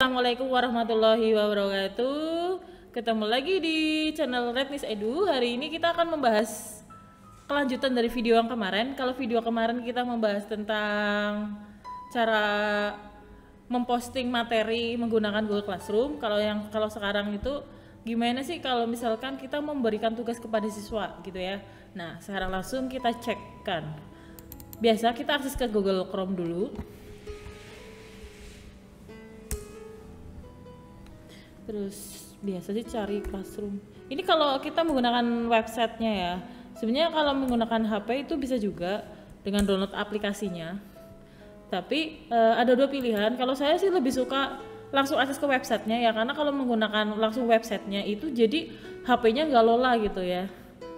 Assalamualaikum warahmatullahi wabarakatuh. Ketemu lagi di channel Retnis Edu. Hari ini kita akan membahas kelanjutan dari video yang kemarin. Kalau video kemarin kita membahas tentang cara memposting materi menggunakan Google Classroom. Kalau sekarang itu gimana sih kalau misalkan kita memberikan tugas kepada siswa gitu ya. Nah, sekarang langsung kita cekkan. Biasa kita akses ke Google Chrome dulu. Terus biasa sih cari Classroom. Ini kalau kita menggunakan websitenya ya. Sebenarnya kalau menggunakan HP itu bisa juga dengan download aplikasinya. Tapi ada dua pilihan. Kalau saya sih lebih suka langsung akses ke websitenya ya, karena kalau menggunakan langsung websitenya itu jadi HP-nya nggak lola gitu ya.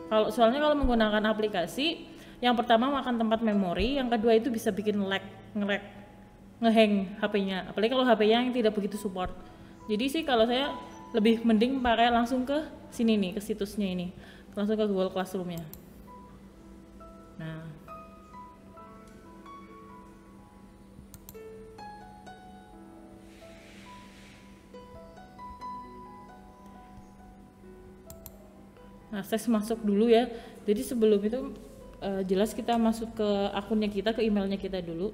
Soalnya kalau menggunakan aplikasi, yang pertama makan tempat memori, yang kedua itu bisa bikin lag, ngehang HP-nya. Apalagi kalau HP-nya yang tidak begitu support. Jadi sih kalau saya lebih mending pakai langsung ke sini nih, ke situsnya ini, langsung ke Google Classroom-nya. Nah, akses masuk dulu ya. Jadi sebelum itu jelas kita masuk ke akunnya kita, ke emailnya kita dulu.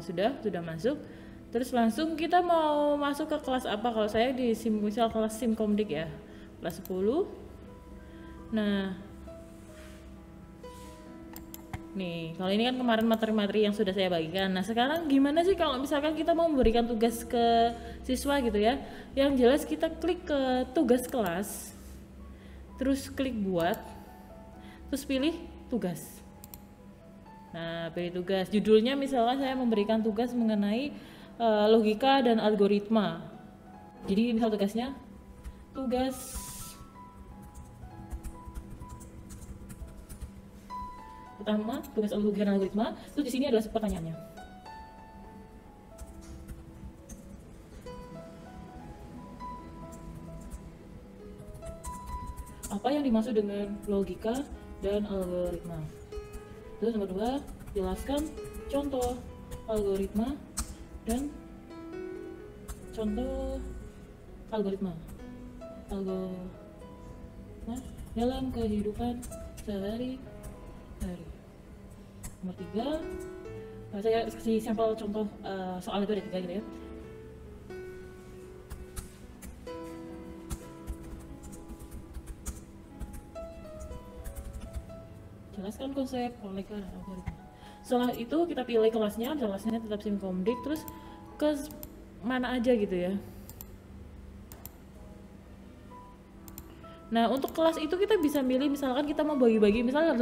Sudah masuk. Terus langsung kita mau masuk ke kelas apa? Kalau saya di misal kelas Simkomdik ya, kelas 10. Nah, nih kalau ini kan kemarin materi-materi yang sudah saya bagikan. Nah, sekarang gimana sih kalau misalkan kita mau memberikan tugas ke siswa gitu ya? Yang jelas kita klik ke tugas kelas, terus klik buat, terus pilih tugas. Nah, pilih tugas. Judulnya misalkan saya memberikan tugas mengenai logika dan algoritma. Jadi misal tugasnya tugas pertama, tugas logika dan algoritma. Terus di sini adalah pertanyaannya. Apa yang dimaksud dengan logika dan algoritma? Terus nomor 2, jelaskan contoh algoritma dan contoh algoritma dalam kehidupan sehari-hari. Nomor 3, saya kasih sampel contoh soal itu ada 3 gitu ya. Jelaskan konsep logika dan algoritma. Setelah itu kita pilih kelasnya tetap Simkomdik, terus ke mana aja gitu ya. Nah, untuk kelas itu kita bisa milih, misalkan kita mau bagi-bagi, misalnya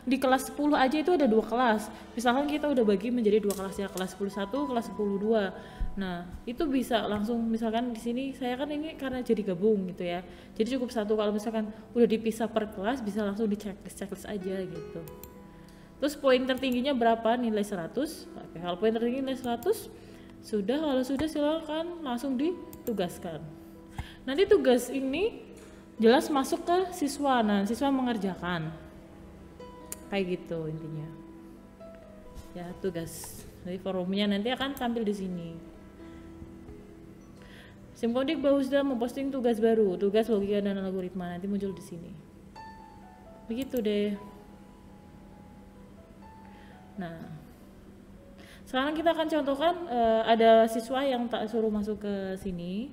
di kelas 10 aja itu ada 2 kelas. Misalkan kita udah bagi menjadi 2 kelas ya, kelas 10 1, kelas 10 2. Nah, itu bisa langsung, misalkan di sini saya kan ini karena jadi gabung gitu ya. Jadi cukup 1, kalau misalkan udah dipisah per kelas bisa langsung di checklist aja gitu. Terus poin tertingginya berapa? Nilai 100. Oke, kalau poin tertinggi nilai 100, kalau sudah silakan langsung ditugaskan. Nanti tugas ini jelas masuk ke siswa. Nah, siswa mengerjakan kayak gitu intinya ya, tugas. Jadi forumnya nanti akan tampil di sini. Simkomdik baru sudah memposting tugas baru, tugas logika dan algoritma, nanti muncul di sini. Begitu deh. Nah, sekarang kita akan contohkan ada siswa yang tak suruh masuk ke sini.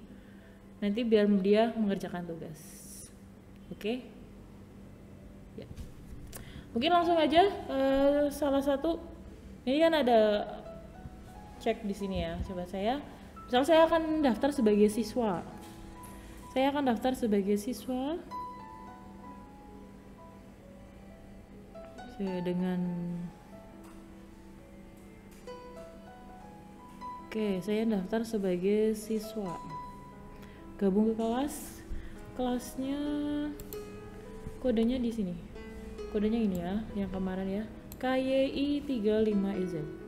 Nanti biar dia mengerjakan tugas. Oke. Ya. Mungkin langsung aja salah satu. Ini kan ada cek di sini ya. Coba misal saya akan daftar sebagai siswa. Saya daftar sebagai siswa. Gabung ke kelasnya, kodenya di sini. Kodenya ini ya, yang kemarin ya. KYI 35EZ.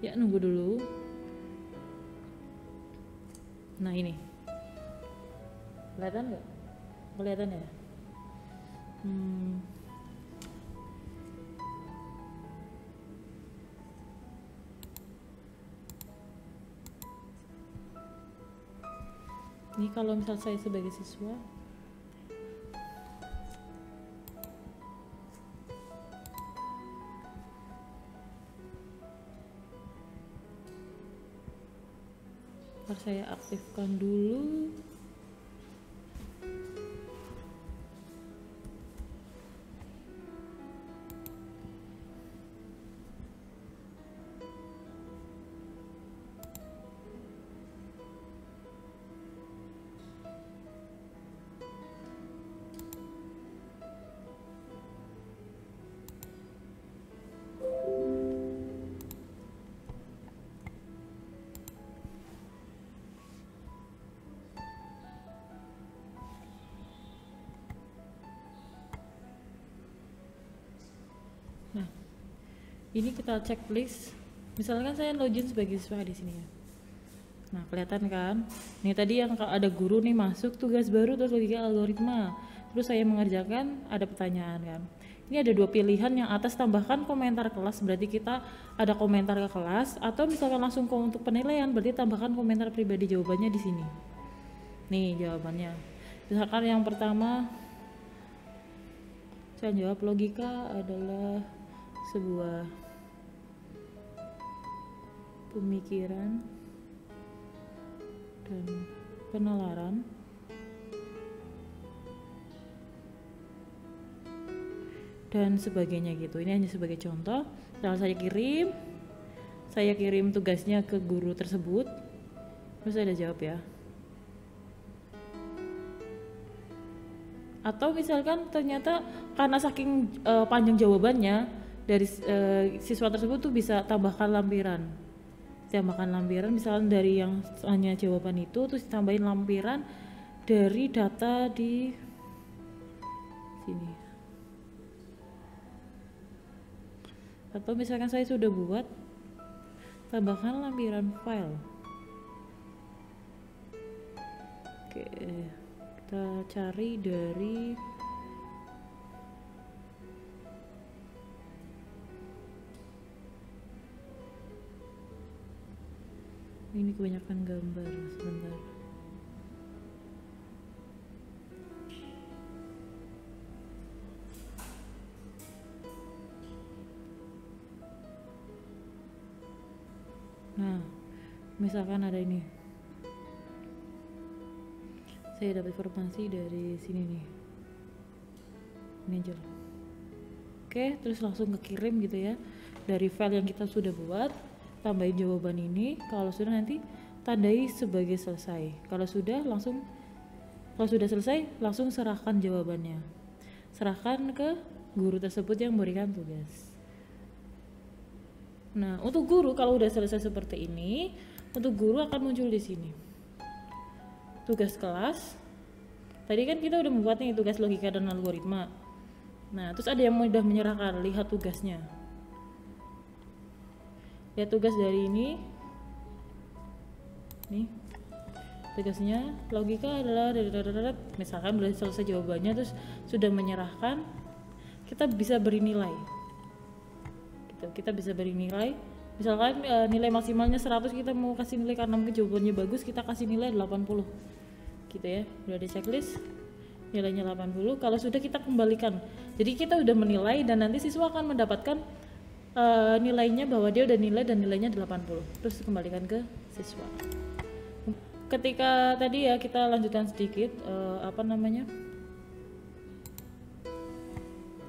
Ya, nunggu dulu. Nah, ini. Kelihatan nggak? Kelihatan ya? Ini kalau misal saya sebagai siswa, saya aktifkan dulu. Nah, ini kita checklist. Misalkan saya login sebagai siswa di sini ya. Nah, kelihatan kan? Nih tadi yang ada guru nih masuk tugas baru terus logika algoritma. Terus saya mengerjakan, ada pertanyaan kan. Ini ada dua pilihan, yang atas tambahkan komentar kelas, berarti kita ada komentar ke kelas, atau misalkan langsung untuk penilaian, berarti tambahkan komentar pribadi. Jawabannya di sini. Nih jawabannya. Misalkan yang pertama saya jawab logika adalah sebuah pemikiran dan penalaran dan sebagainya gitu. Ini hanya sebagai contoh. Lalu saya kirim tugasnya ke guru tersebut, terus saya udah jawab ya. Atau misalkan ternyata karena saking panjang jawabannya dari siswa tersebut tuh bisa tambahkan lampiran. Misalkan dari yang hanya jawaban itu terus ditambahin lampiran dari data di sini. Atau misalkan saya sudah buat, tambahkan lampiran file. Oke, kita cari dari ini, kebanyakan gambar, sebentar. Nah, misalkan ada ini, saya dapat informasi dari sini nih, ini aja loh. Oke, terus langsung kekirim gitu ya, dari file yang kita sudah buat, tambahin jawaban ini. Kalau sudah nanti tandai sebagai selesai. Kalau sudah selesai langsung serahkan jawabannya, serahkan ke guru tersebut yang memberikan tugas. Nah, untuk guru kalau udah selesai seperti ini, untuk guru akan muncul di sini tugas kelas. Tadi kan kita udah membuat nih tugas logika dan algoritma. Nah, terus ada yang mudah menyerahkan, lihat tugasnya. Lihat tugas dari ini. Nih. Tugasnya logika adalah misalkan udah selesai jawabannya terus sudah menyerahkan, kita bisa beri nilai. Kita bisa beri nilai. Misalkan nilai maksimalnya 100, kita mau kasih nilai karena mungkin jawabannya bagus, kita kasih nilai 80. Gitu ya. Udah ada checklist. Nilainya 80. Kalau sudah kita kembalikan. Jadi kita udah menilai dan nanti siswa akan mendapatkan nilainya bahwa dia udah nilai dan nilainya 80. Terus kembalikan ke siswa. Ketika tadi ya kita lanjutkan sedikit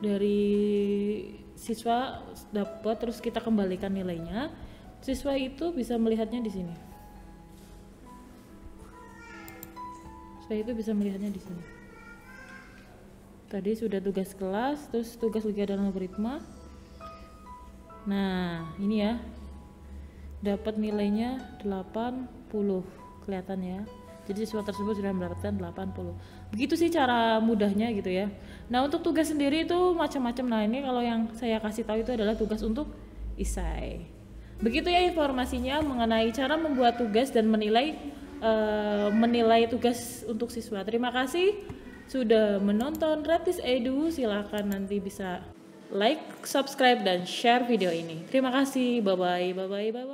dari siswa dapat terus kita kembalikan nilainya, siswa itu bisa melihatnya di sini. Tadi sudah tugas kelas, terus tugas logika dan algoritma. Nah, ini ya. Dapat nilainya 80, kelihatan ya. Jadi siswa tersebut sudah mendapatkan 80. Begitu sih cara mudahnya gitu ya. Nah, untuk tugas sendiri itu macam-macam. Nah, ini kalau yang saya kasih tahu itu adalah tugas untuk isai. Begitu ya informasinya mengenai cara membuat tugas dan menilai tugas untuk siswa. Terima kasih sudah menonton Retis Edu. Silakan nanti bisa like, subscribe, dan share video ini. Terima kasih. Bye bye.